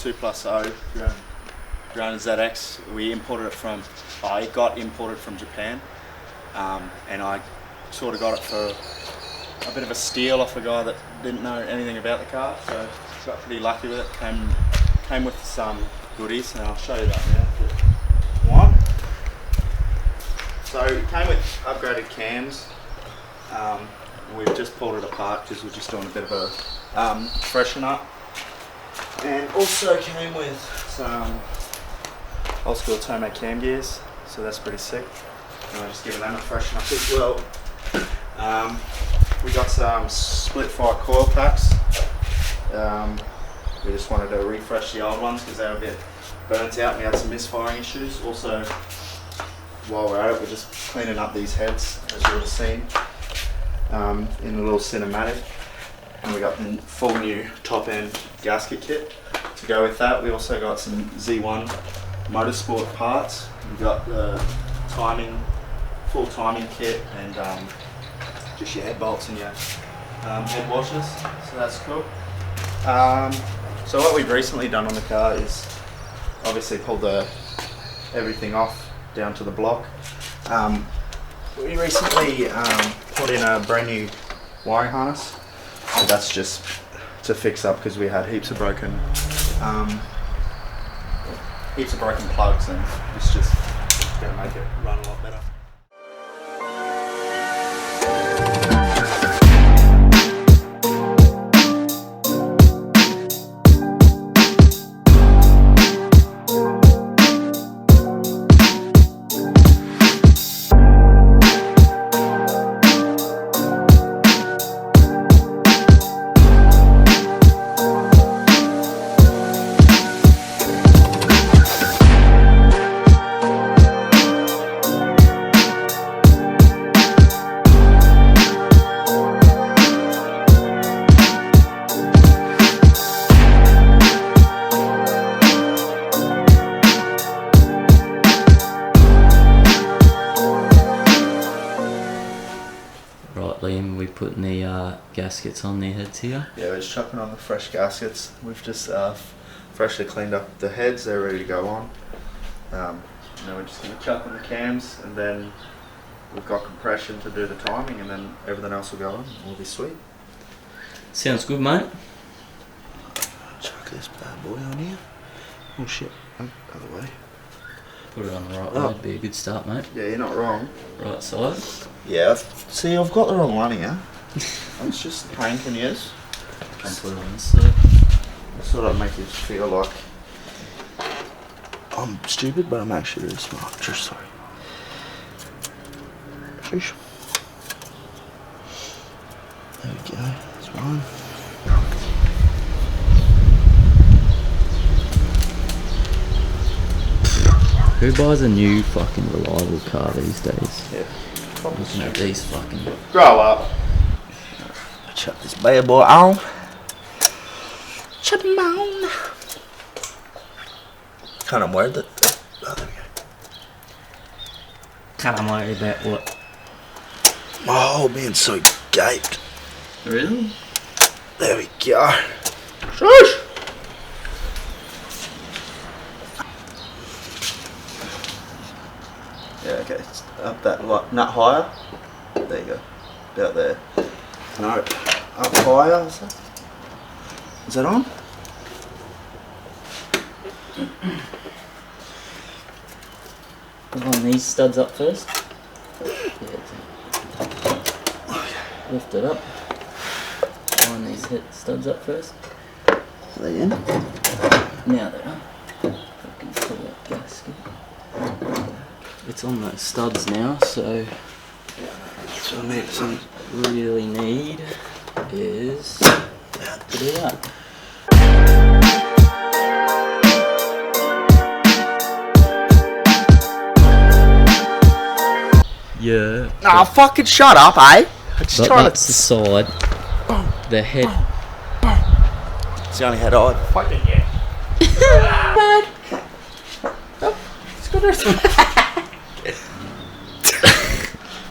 2+0 ground ZX. We imported it from, it got imported from Japan, and I sort of got it for a bit of a steal off a guy that didn't know anything about the car, so got pretty lucky with it. Came with some goodies, and I'll show you that now. One. So it came with upgraded cams. We've just pulled it apart because we're just doing a bit of a freshen up, and also came with some old school Tomei cam gears, so that's pretty sick. And I'm just giving them a freshen up as well. We got some split fire coil packs. We just wanted to refresh the old ones because they were a bit burnt out and we had some misfiring issues. Also, while we're at it, we're just cleaning up these heads, as you would have seen, in a little cinematic. And we got the full new top end gasket kit to go with that. We also got some Z1 motorsport parts. We got the full timing kit, and just your head bolts and your head washers, so that's cool. So what we've recently done on the car is obviously pulled everything off down to the block. We recently put in a brand new wiring harness, so that's just to fix up because we had heaps of broken plugs, and it's just going to make it run a lot better. Liam, we putting the gaskets on their heads here. Yeah, we're just chucking on the fresh gaskets. We've just freshly cleaned up the heads, they're ready to go on. Now we're just going to chuck on the cams, and then we've got compression to do the timing, and then everything else will go on and we'll be sweet. Sounds good, mate. Chuck this bad boy on here. Oh shit, other way. Put it on the right way, it'd be a good start, mate. Yeah, you're not wrong. Right side. Yeah, I've got the wrong one here. I was just pranking you. Can't put it on this side. I sort of make you feel like I'm stupid, but I'm actually really smart. Just sorry. Sheesh. There we go. That's one. Who buys a new fucking reliable car these days? Yeah. Looking at these fucking... Grow up. Chuck this bad boy on. Chuck him on. Kind of worried that... Oh, there we go. Can't worry about what? Oh, being so gaped. Really? There we go. Shush! Yeah, okay, it's up that nut higher. There you go. About there. No, up higher. Is that on? Put on these studs up first. Lift it up. Line these studs up first. Are they in? Now they are. Fucking pull that gasket. It's on those studs now, so So really need is to do that. Yeah. Nah, fucking shut up, eh? I'm just But trying that's the side. The head. It's the only head I... Fucking yeah. It's good.